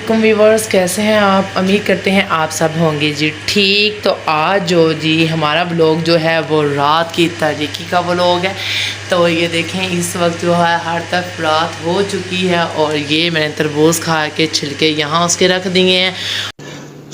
वालेकुम व्यूवर्स, कैसे हैं आप। उम्मीद करते हैं आप सब होंगे जी ठीक। तो आज जो जी हमारा व्लॉग जो है वो रात की तारीकी का व्लॉग है। तो ये देखें इस वक्त जो है हर तरफ रात हो चुकी है और ये मैंने तरबूज खा के छिलके यहाँ उसके रख दिए हैं।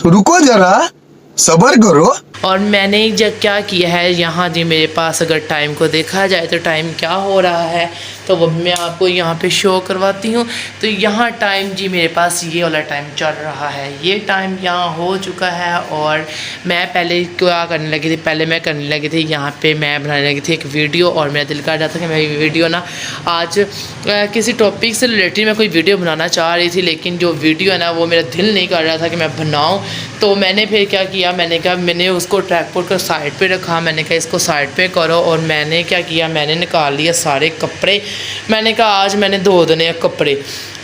रुको जरा सब्र करो। और मैंने जब क्या किया है यहाँ जी मेरे पास अगर टाइम को देखा जाए तो टाइम क्या हो रहा है तो वो मैं आपको यहाँ पे शो करवाती हूँ। तो यहाँ टाइम जी मेरे पास ये वाला टाइम चल रहा है, ये टाइम यहाँ हो चुका है। और मैं पहले क्या करने लगी थी, पहले मैं करने लगी थी यहाँ पे मैं बनाने लगी थी एक वीडियो। और मेरा दिल कर रहा था कि मैं वीडियो ना आज किसी टॉपिक से रिलेटेड मैं कोई वीडियो बनाना चाह रही थी, लेकिन जो वीडियो है ना वो मेरा दिल नहीं कर रहा था कि मैं बनाऊँ। तो मैंने फिर क्या किया, मैंने उसको ट्रैकपोर्ट को साइड पे रखा। मैंने कहा इसको साइड पे करो और मैंने क्या किया, मैंने निकाल लिया सारे कपड़े। मैंने कहा आज मैंने धो देने हैं कपड़े,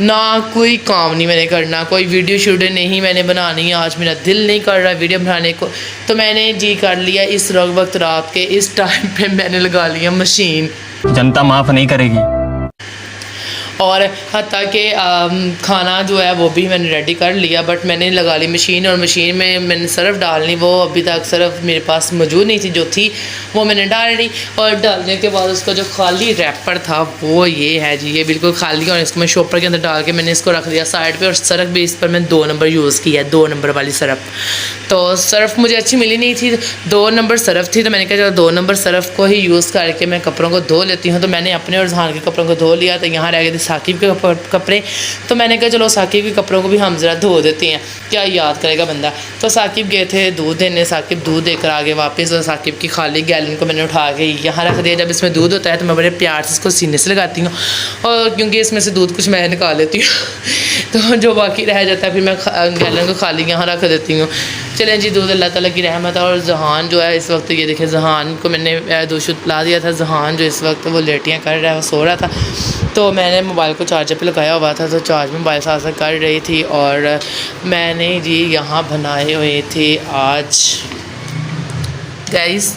ना कोई काम नहीं मैंने करना, कोई वीडियो शूडियो नहीं मैंने बनानी है। आज मेरा दिल नहीं कर रहा वीडियो बनाने को, तो मैंने जी कर लिया इस वक्त रात के इस टाइम पे मैंने लगा लिया मशीन। जनता माफ़ नहीं करेगी। और हत्ता कि खाना जो है वो भी मैंने रेडी कर लिया, बट मैंने लगा ली मशीन। और मशीन में मैंने सर्फ़ डालनी, वो अभी तक सर्फ़ मेरे पास मौजूद नहीं थी, जो थी वो मैंने डाल दी। और डालने के बाद उसका जो खाली रैपर था वो ये है जी, ये बिल्कुल खाली। और इसको मैं शॉपर के अंदर डाल के मैंने इसको रख दिया साइड पे। और सर्फ़ भी इस पर मैंने 2 नंबर यूज़ किया है, 2 नंबर वाली सर्फ़। तो सर्फ़ मुझे अच्छी मिली नहीं थी, 2 नंबर सर्फ़ थी, तो मैंने कहा चलो 2 नंबर सर्फ़ को ही यूज़ करके मैं कपड़ों को धो लेती हूँ। तो मैंने अपने और जहान के कपड़ों को धो लिया। तो यहाँ रह गए थे साकिब के कपड़े, तो मैंने कहा चलो साकिब के कपड़ों को भी हम ज़रा धो देते हैं, क्या याद करेगा बंदा। तो साकिब गए थे दूध देने, साकिब दूध देकर आ गए वापस। और साकिब की खाली गैलन को मैंने उठा के यहाँ रख दिया। जब इसमें दूध होता है तो मैं बड़े प्यार से इसको सीने से लगाती हूँ, और क्योंकि इसमें से दूध कुछ मैं निकाल लेती हूँ तो जो बाकी रह जाता है फिर मैं गैलन को खाली यहाँ रख देती हूँ। चलें जी, दूध अल्लाह ताला की रहमत है। और जहान जो है इस वक्त, ये देखें जहान को मैंने दूध ला दिया था। जहान जो इस वक्त वो लेटियाँ कर रहा है, वो सो रहा था। तो मैंने मोबाइल को चार्जर पे लगाया हुआ था, तो चार्ज में मोबाइल साथ कर रही थी। और मैंने जी यहाँ बनाए हुए थे आज गाइस,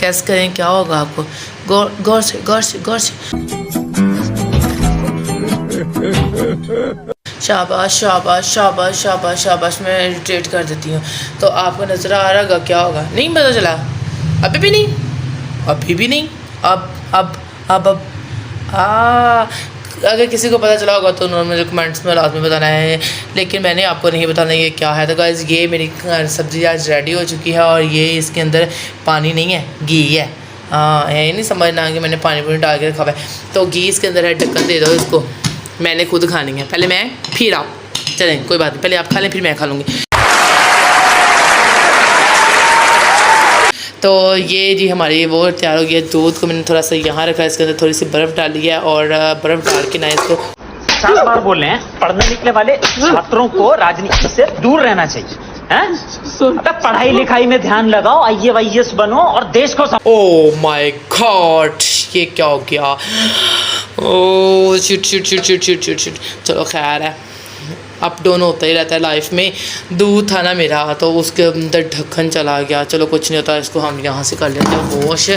कैसे करें क्या होगा आपको, गौर से गौर से गौर से। शाबाश शाबाश शाबाश शाबाश शाबाश, मैं इरिटेट कर देती हूँ। तो आपको नज़र आ रहा होगा क्या होगा, नहीं पता चला, अभी भी नहीं, अभी भी नहीं, अब अगर किसी को पता चला होगा तो उन्होंने मुझे कमेंट्स में लाजमी बताना है, लेकिन मैंने आपको नहीं बताना ये क्या है। तो गाइस ये मेरी सब्ज़ी आज रेडी हो चुकी है और ये इसके अंदर पानी नहीं है, घी है। हाँ, ये नहीं समझना कि मैंने पानी पूरी डाल के रखा है। तो घी इसके अंदर है, ढक्कन दे दो इसको, मैंने खुद खानी है। पहले मैं फिर आप, चलें कोई बात नहीं, पहले आप खा लें फिर मैं खा लूँगी। तो ये जी हमारी वो तैयार हो गया। दूध को मैंने थोड़ा सा यहाँ रखा है, इसके अंदर थोड़ी सी बर्फ़ डाली है। और बर्फ़ डाल के ना इसको 7 बार बोल रहे हैं, पढ़ने निकले वाले छात्रों को राजनीति से दूर रहना चाहिए। अबे पढ़ाई लिखाई में ध्यान लगाओ, IAS बनो और देश को। ओह माय गॉड, ये क्या हो गया। Oh shit shit shit shit shit shit shit. चलो खैर है, अप डाउन होता ही रहता है लाइफ में। दूध था ना मेरा, तो उसके अंदर ढक्कन चला गया। चलो कुछ नहीं होता, इसको हम यहाँ से कर लेते हैं वॉश।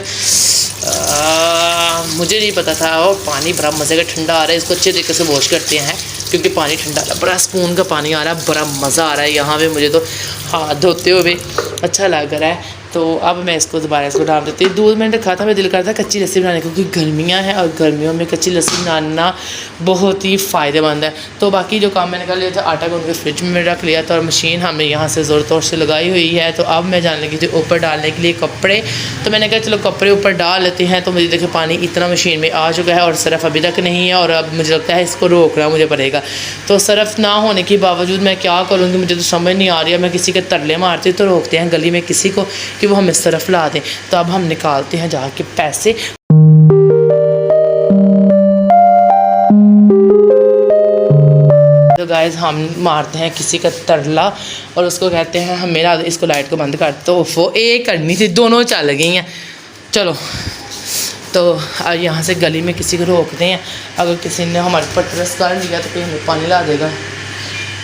मुझे नहीं पता था। और पानी बड़ा मज़े का ठंडा आ रहा है, इसको अच्छे तरीके से वॉश करते हैं क्योंकि पानी ठंडा आ रहा है, बड़ा स्पून का पानी आ रहा है, बड़ा मज़ा आ रहा है यहाँ पे। मुझे तो हाथ धोते हुए अच्छा लग रहा है। तो अब मैं इसको दोबारा इसको डाल देती हूँ। दूध मैंने रखा था, मैं दिल करता कच्ची लस्सी बनाने को, क्योंकि गर्मियाँ हैं और गर्मियों में कच्ची लस्सी बनाना बहुत ही फ़ायदेमंद है। तो बाकी जो काम मैंने कर लिया था, आटा को उनके फ्रिज में रख लिया था और मशीन हमने यहाँ से ज़ोर तौर से लगाई हुई है। तो अब मैं जाने लगी थी ऊपर डालने के लिए कपड़े। तो मैंने कहा चलो कपड़े ऊपर डाल लेते हैं। तो मुझे देखिए पानी इतना मशीन में आ चुका है और सर्फ़ अभी तक नहीं है, और अब मुझे लगता है इसको रोकना मुझे पड़ेगा। तो सर्फ़ ना होने के बावजूद मैं क्या करूँगी, मुझे तो समझ नहीं आ रही है। मैं किसी के तरले मारती तो रोकते हैं गली में किसी को कि वो हमें सर्फ़ ला दें। तो अब हम निकालते हैं जाके पैसे। तो गाइस हम मारते हैं किसी का तरला और उसको कहते हैं हम, मेरा इसको लाइट को बंद कर। तो वो एक करनी थी, दोनों चल गई हैं। चलो तो अब यहाँ से गली में किसी को रोकते हैं, अगर किसी ने हमारे पर ट्रस्ट कर लिया तो कोई हमें पानी ला देगा।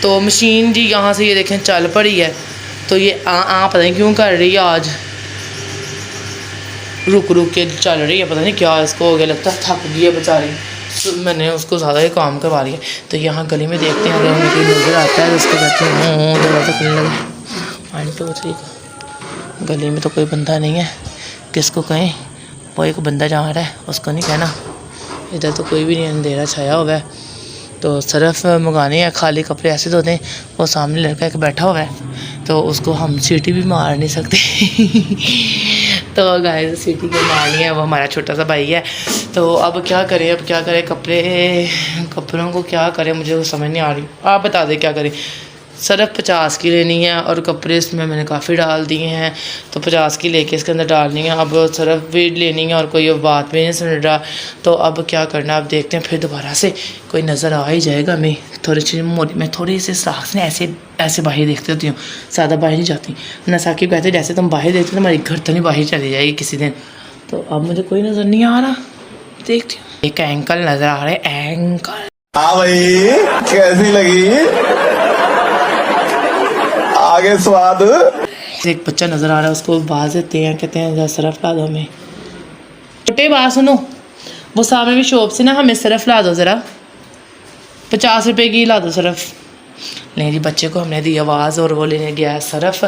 तो मशीन जी यहाँ से ये देखें चल पड़ी है। तो ये पता नहीं क्यों कर रही है आज, रुक रुक के चल रही है, पता नहीं क्या इसको हो गया, लगता है थक गई है बेचारी। मैंने उसको ज़्यादा ही काम करवा लिया। तो यहाँ गली में देखते हैं, अगर हमें कोई नज़र आता है तो उसको कहते हैं दरवाज़ा खुलने लगा 1 2 3। गली में तो कोई बंदा नहीं है, किसको कहें? वो एक बंदा जा रहा है, उसको नहीं कहना। इधर तो कोई भी नहीं, अंधेरा छाया हुआ है। तो सरफ मंगाने हैं, खाली कपड़े ऐसे धोते हैं। वो सामने लड़का एक बैठा हुआ है, तो उसको हम सीटी भी मार नहीं सकते। तो गाइस सीटी को मारनी है, वो हमारा छोटा सा भाई है। तो अब क्या करें, कपड़ों को क्या करें, मुझे समझ नहीं आ रही। आप बता दें क्या करें। सरफ 50 की लेनी है और कपड़े इसमें मैंने काफ़ी डाल दिए हैं, तो 50 की लेके इसके अंदर डालनी है। अब सरफ भी लेनी है और कोई बात भी नहीं सुन रहा। तो अब क्या करना, अब देखते हैं। फिर दोबारा से कोई नज़र आ ही जाएगा। मैं थोड़ी सी साख से ऐसे बाहर देखती होती हूँ, ज़्यादा बाहर नहीं जाती ना। साकिब कहते जैसे तुम बाहर देखते हो तुम्हारी घर तो नहीं बाहर चली जाएगी किसी दिन। तो अब मुझे कोई नज़र नहीं आ रहा, देखती हूँ। एक एंकल नज़र आ रहे हैं, एंकल। हाँ भाई, कैसी लगी आगे स्वाद? एक बच्चा नज़र आ रहा है, उसको आवाज़ देते हैं, कहते हैं सरफ ला दो हमें। छोटे बात सुनो, वो सामने भी शॉप से ना हमें सरफ ला दो ज़रा, 50 रुपए की ला दो सरफ। नहीं जी, बच्चे को हमने दी आवाज़ और वो लेने गया है सरफ।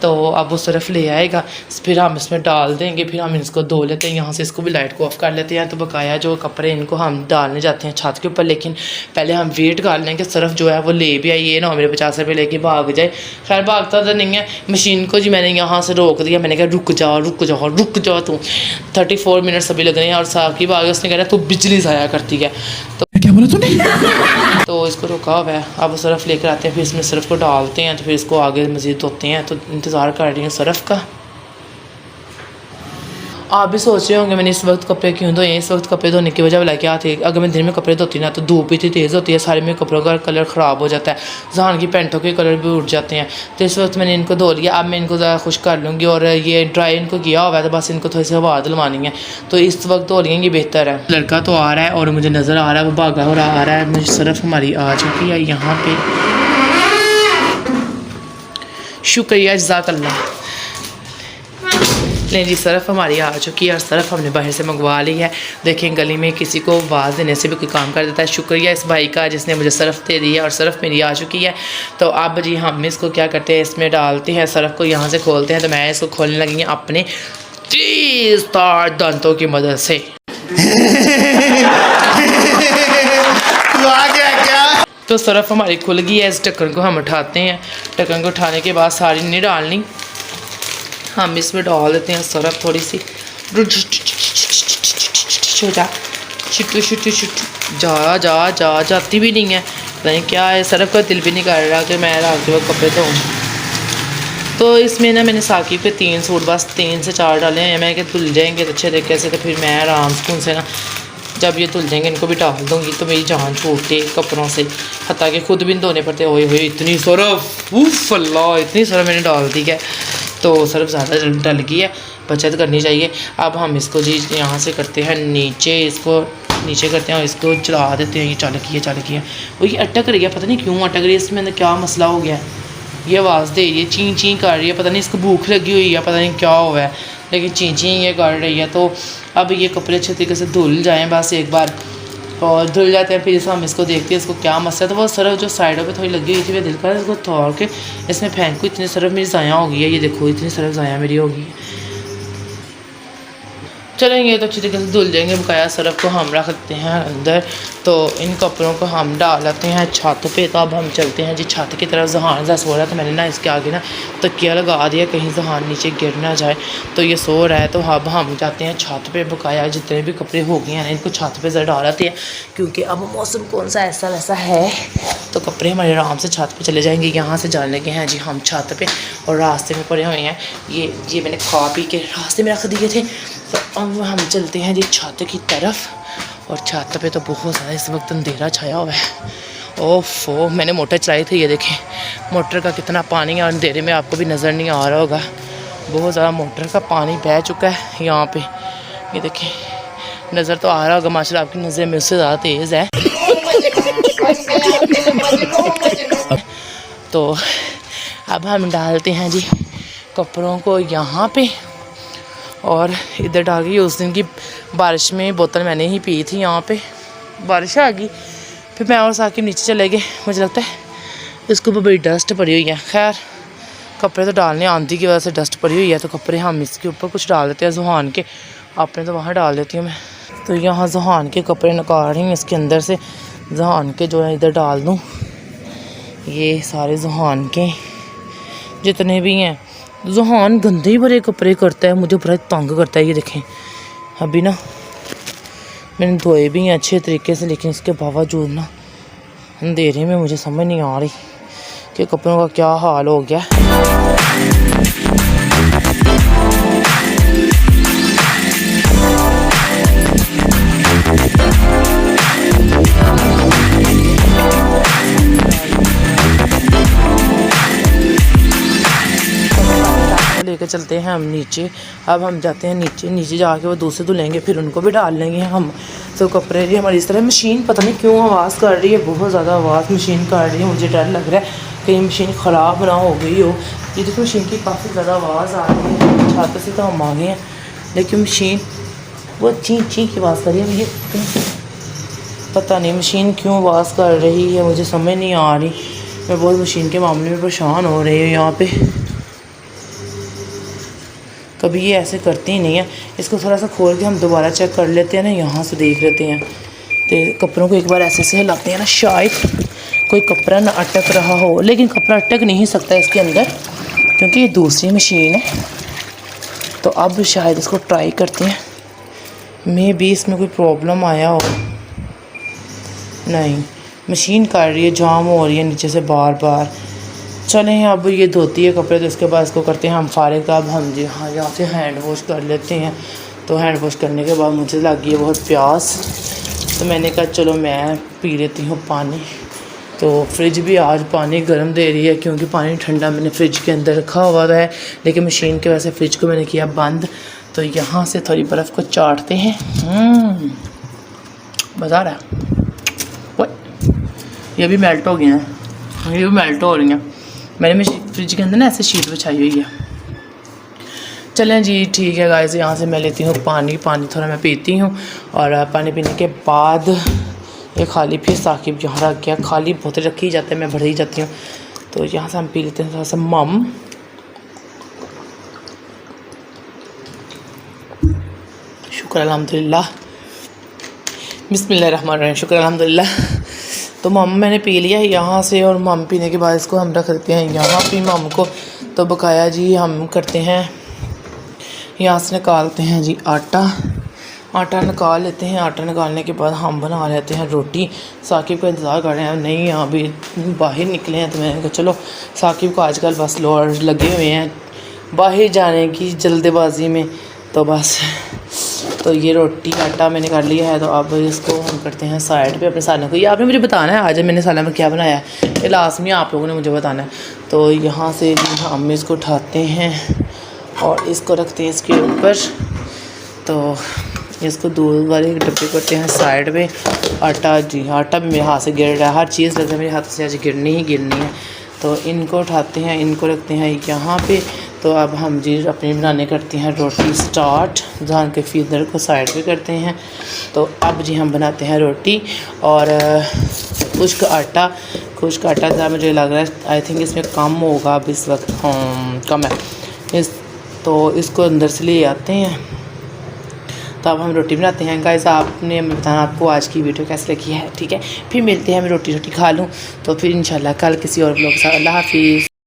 तो अब वो सरफ ले आएगा, फिर हम इसमें डाल देंगे, फिर हम इसको धो लेते हैं। यहाँ से इसको भी लाइट को ऑफ कर लेते हैं। तो बकाया जो कपड़े इनको हम डालने जाते हैं छत के ऊपर, लेकिन पहले हम वेट कर लेंगे सरफ जो है वो ले भी आइए ना, मेरे 50 रुपये लेके भाग जाए। खैर भागता तो नहीं है। मशीन को जी मैंने यहाँ से रोक दिया, मैंने कहा रुक जाओ तू। 34 मिनट्स अभी लग रहे हैं और साकिब आ गया, उसने कहा तू बिजली ज़ाया करती है। तो क्या बोला तूने? तो इसको रुका हुआ है। अब सरफ लेकर आते हैं, फिर इसमें सरफ को डालते हैं, तो फिर इसको आगे मज़ीद धोते हैं। तो इंतज़ार कर रही हूँ सरफ का। आप भी सोच रहे होंगे मैंने इस वक्त कपड़े क्यों धोए। इस वक्त कपड़े धोने की वजह क्या थी, अगर मैं दिन में कपड़े धोती ना तो धूप इतनी तेज़ होती है, सारे मेरे कपड़ों का कलर ख़राब हो जाता है, जहान की पैंटों के कलर भी उठ जाते हैं। तो इस वक्त मैंने इनको धो लिया। अब मैं इनको ज़रा खुश कर लूँगी, और ये ड्राई इनको किया हुआ है, तो बस इनको थोड़ी सी हवा दिलवानी है। तो इस वक्त धो लेंगे, बेहतर है। लड़का तो आ रहा है और मुझे नज़र आ रहा है वो भागा हो आ रहा है। मुझे सरफ हमारी आ चुकी है यहाँ पर। शुक्रिया, जज़ाकल्लाह। नहीं जी, सरफ हमारी आ चुकी है और सरफ हमने बाहर से मंगवा ली है। देखें, गली में किसी को आवाज़ देने से भी कोई काम कर देता है। शुक्रिया इस भाई का जिसने मुझे सरफ दे दी है, और सरफ मेरी आ चुकी है। तो अब जी हम इसको क्या करते हैं, इसमें डालते हैं सरफ को, यहाँ से खोलते हैं। तो मैं इसको खोलने लगी हूँ अपने तेज़-धार दांतों की मदद से। तो सरफ हमारी खुल गई है। इस ढक्कन को हम उठाते हैं। ढक्कन को उठाने के बाद सारी नहीं डालनी, हम इसमें डाल देते हैं सरफ थोड़ी सी। जाती भी नहीं है, पता नहीं क्या है, सरफ का दिल भी नहीं कर रहा कि मैं रात के वक्त कपड़े धोऊँ। तो इसमें ना मैंने साकिब के 3 सूट बस 3 से 4 डाले हैं। मैं कि धुल जाएंगे तो अच्छे तरीके से, तो फिर मैं आराम सुकून से ना जब ये धुल जाएंगे इनको भी डाल दूँगी। तो मेरी जान छूटती कपड़ों से, हत्ता कि खुद भी नहीं धोने पड़ते। ओए होए इतनी सरफ, उफ़ अल्लाह, इतनी सरफ मैंने डाल दी है। तो सरफ ज़्यादा डल गई है, बचत करनी चाहिए। अब हम इसको जी यहाँ से करते हैं नीचे, इसको नीचे करते हैं और इसको चला देते हैं। ये चल गई है। वो ये अटक रही है, पता नहीं क्यों अटक रही है, इसमें अंदर क्या मसला हो गया है। ये आवाज़ दे रही है, ची ची कर रही है, पता नहीं इसको भूख लगी हुई है, पता नहीं क्या हुआ है, लेकिन ची ची ये कर रही है। तो अब ये कपड़े अच्छे तरीके से धुल जाएँ बस एक बार, और धुल जाते हैं। फिर हम इसको देखते हैं इसको क्या मसला है। तो वो सरफ जो साइडों पे थोड़ी लगी हुई थी, मैं दिल कर इसको तोड़ के इसमें फेंक को। इतनी सरफ मेरी ज़ाया हो गई है, ये देखो इतनी सरफ ज़ाया मेरी हो गई है। चलेंगे तो अच्छी तरीके से धुल जाएंगे। बकाया सरफ को हम रख सकते हैं अंदर। तो इन कपड़ों को हम डाल लेते हैं छत पे। तो अब हम चलते हैं जी छत की तरफ। जहान ज़रा सो रहा है, तो मैंने ना इसके आगे ना तकिया लगा दिया कहीं जहान नीचे गिर ना जाए। तो ये सो रहा है, तो अब हम जाते हैं छत पे। बकाया जितने भी कपड़े हो गए हैं इनको छत पे ज़रा डाल लेते हैं, क्योंकि अब मौसम कौन सा ऐसा वैसा है, तो कपड़े हमारे आराम से छत पे चले जाएंगे। यहाँ से जाने लगे हैं जी हम छत पे, और रास्ते में पड़े हुए हैं ये मैंने खा पी के रास्ते में रख दिए थे। तो अब हम चलते हैं जी छत की तरफ, और छत पे तो बहुत ज़्यादा इस वक्त अंधेरा छाया हुआ है। ओफो, मैंने मोटर चलाई थी, ये देखें मोटर का कितना पानी है, और अंधेरे में आपको भी नज़र नहीं आ रहा होगा, बहुत ज़्यादा मोटर का पानी बह चुका है यहाँ पे। ये देखें, नज़र तो आ रहा होगा, माशाल्लाह आपकी नज़र में उससे ज़्यादा तेज़ है। तो अब हम डालते हैं जी कपड़ों को यहाँ पे, और इधर डाल के उस दिन की बारिश में बोतल मैंने ही पी थी यहाँ पे। बारिश आ गई। फिर मैं और साकिब नीचे चले गए। मुझे लगता है इसके ऊपर बड़ी डस्ट पड़ी हुई है। खैर कपड़े तो डालने आंधी की वजह से डस्ट पड़ी हुई है, तो कपड़े हम इसके ऊपर कुछ डाल देते हैं जुहान के। आपने तो वहाँ डाल देती हूँ मैं। तो यहाँ जुहान के कपड़े निकाल रही हूँ इसके अंदर से। जुहान के जो है इधर डाल दूँ। ये सारे जुहान के जितने भी हैं। जुहान गंदे ही भरे कपड़े करता है, मुझे बड़ा तंग करता है। ये देखें अभी ना मैंने धोए भी हैं अच्छे तरीके से, लेकिन इसके बावजूद ना अंधेरे में मुझे समझ नहीं आ रही कि कपड़ों का क्या हाल हो गया। लेकर चलते हैं हम नीचे। अब हम जाते हैं नीचे जाके वो दूसरे धुलेंगे, फिर उनको भी डाल लेंगे हम। तो कपड़े भी हमारी इस तरह। मशीन पता नहीं क्यों आवाज़ कर रही है, बहुत ज़्यादा आवाज़ मशीन कर रही है। मुझे डर लग रहा है कहीं मशीन ख़राब ना हो गई हो। ये देखो मशीन की काफ़ी ज़्यादा आवाज़ आ रही है। छाते से तो हम आ गए हैं, लेकिन मशीन वो ची की आवाज़ कर रही है। मुझे पता नहीं मशीन क्यों आवाज़ कर रही है, मुझे समझ नहीं आ रही। मैं बहुत मशीन के मामले में परेशान हो रही हूँ यहाँ पे। कभी ये ऐसे करती ही नहीं है। इसको थोड़ा सा खोल के हम दोबारा चेक कर लेते हैं ना, यहाँ से देख लेते हैं। तो कपड़ों को एक बार ऐसे से हिलाते हैं ना, शायद कोई कपड़ा ना अटक रहा हो। लेकिन कपड़ा अटक नहीं सकता इसके अंदर, क्योंकि ये दूसरी मशीन है। तो अब शायद इसको ट्राई करते हैं। मे बी इसमें कोई प्रॉब्लम आया हो। नहीं, मशीन कर रही है, जाम हो रही है नीचे से बार बार। चलें अब ये धोती है कपड़े, तो इसके बाद इसको करते हैं हम फारिग। का अब हम जी हाँ यहाँ से हैंड वॉश कर लेते हैं। तो हैंड वॉश करने के बाद मुझे लगी है बहुत प्यास, तो मैंने कहा चलो मैं पी लेती हूँ पानी। तो फ्रिज भी आज पानी गर्म दे रही है, क्योंकि पानी ठंडा मैंने फ्रिज के अंदर रखा हुआ है, लेकिन मशीन की वजह से फ्रिज को मैंने किया बंद। तो यहाँ से थोड़ी बर्फ़ को चाटते हैं। मज़ा आ रहा है। ये भी मेल्ट हो गए हैं, ये भी मेल्ट हो रही हैं। मैंने फ्रिज के अंदर ना ऐसे शीट बिछाई हुई है। चलें जी ठीक है गाइस, यहाँ से मैं लेती हूँ पानी थोड़ा मैं पीती हूँ। और पानी पीने के बाद ये खाली फिर साकिब यहाँ रख गया। खाली बोतल रखी जाते हैं, मैं भर ही जाती हूँ। तो यहाँ से हम पी लेते हैं थोड़ा सा मम। शुक्र अल्हम्दुलिल्लाह, बिस्मिल्लाहिर्रहमानिर्रहीम, शुक्र अल्हम्दुलिल्लाह। तो मम मैंने पी लिया है यहाँ से, और मम पीने के बाद इसको हम रख देते हैं यहाँ पे मम को। तो बकाया जी हम करते हैं, यहाँ से निकालते हैं जी आटा निकाल लेते हैं। आटा निकालने के बाद हम बना लेते हैं रोटी। साकिब का इंतज़ार कर रहे हैं, नहीं अभी बाहर निकले हैं। तो मैंने कहा चलो, साकिब को आजकल बस लोअर लगे हुए हैं बाहर जाने की जल्दबाजी में। तो बस तो ये रोटी आटा मैंने कर लिया है। तो अब इसको हम करते हैं साइड पे अपने सालन को। ये आपने मुझे बताना है आज मैंने सालन में क्या बनाया है, ये लाजमी आप लोगों ने मुझे बताना है। तो यहाँ से हम इसको उठाते हैं और इसको रखते हैं इसके ऊपर। तो इसको दूध वाले डब्बे करते हैं साइड में। आटा जी आटा भी मेरे हाथ से गिर रहा है, हर चीज़ लगता है मेरे हाथ से आज गिरनी है। तो इनको उठाते हैं, इनको रखते हैं यहाँ पे। तो अब हम जी अपनी बनाने करते हैं रोटी स्टार्ट। धान के फीदर को साइड पे करते हैं। तो अब जी हम बनाते हैं रोटी। और खुश्क आटा था, मुझे लग रहा है आई थिंक इसमें कम होगा अब इस वक्त। कम है तो इसको अंदर से ले आते हैं। तो अब हम रोटी बनाते हैं। गाइस आपने बताना आपको आज की वीडियो कैसी लगी है, ठीक है। फिर मिलते हैं, मैं रोटी खा लूँ तो फिर इंशाल्लाह कल किसी और ब्लॉग के साथ। अल्लाह हाफिज़।